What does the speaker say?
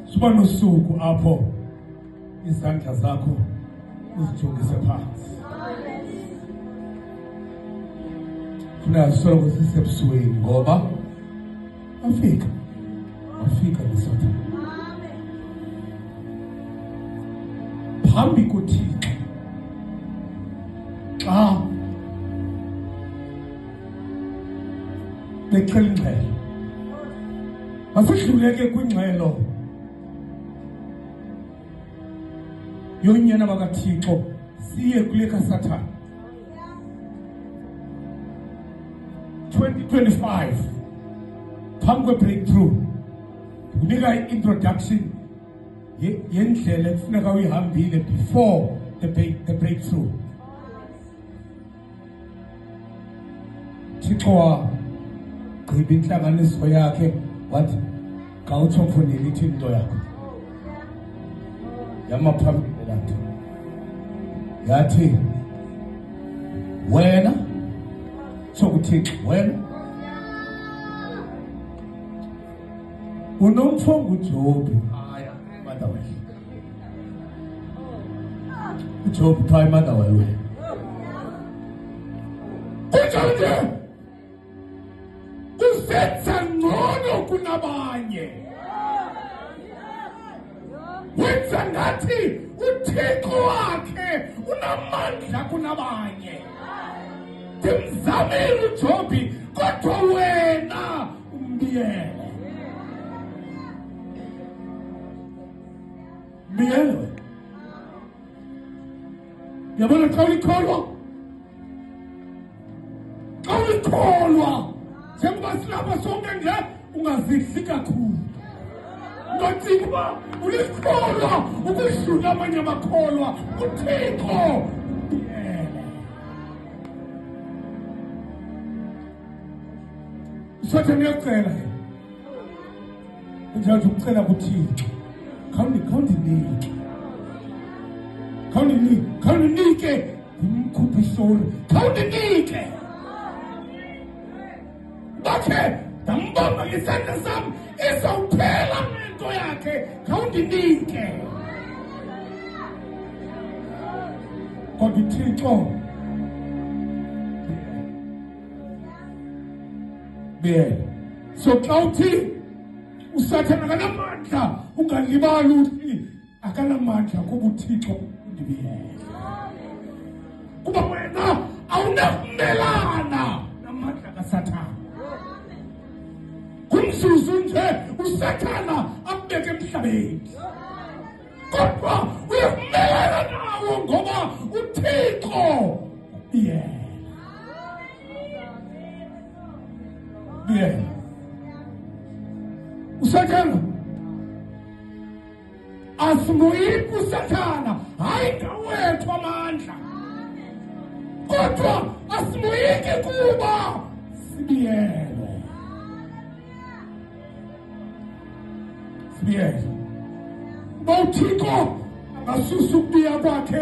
Suba nosuku apho izandla zakho uzijongise phansi. Funa soloko sisebusweni ngoba afika leSathane. Phambi kuThixo xa becela ingxelo, masidluleke kwingxelo yonyana bakaThixo siye kule kaSathane. 2025 phambi kwe-breakthrough ndikunika i-introduction yendlela ekufuneka uyihambile before the breakthrough. Thixo wagqiba intlanganiso yakhe wathi khawutsho mfundini ithi into yakho. Yama phambili lanto yathi wena sokuThixo wena unomfongo uJobe. Haya mother way uJobe phay mother way uJobe usenza ngcono kunabanye. Wenza ngathi uThixo wakhe unamandla kunabanye. Ndimzamile uJobe kodwa wena umbiyele. Mbiyele. Yabona xa ulikholwa njengoba silapha sonke nje ungazidli kakhulu. Ngocinga uba ulikholwa ukudlula amanye amakholwa uThixo mbiyele. Usathane uyacela njalo ukucela kuThixo khawundinike ngimkhuphe isori, khawundinike bakhe ndambamba ngesandla sami izawuphela ngento yakhe, khawundinike. Kodwa uThixo mbiyele. So xa uthi uSathane akanamandla ungalibali uthi akanamandla kuba uThixo undibiyele. Kuba wena awunakumelana namandla kaSathane. Kumzuzu nje uSathane akubeke emhlabeni kodwa uyakumelana nawo ngoba uThixo ubiyele. Mbiyele uSathane asimoyiki uSathane, hayi ngawethu amandla kodwa asimoyiki kuba sibiyele. Uba uThixo angasusa ukubiya kwakhe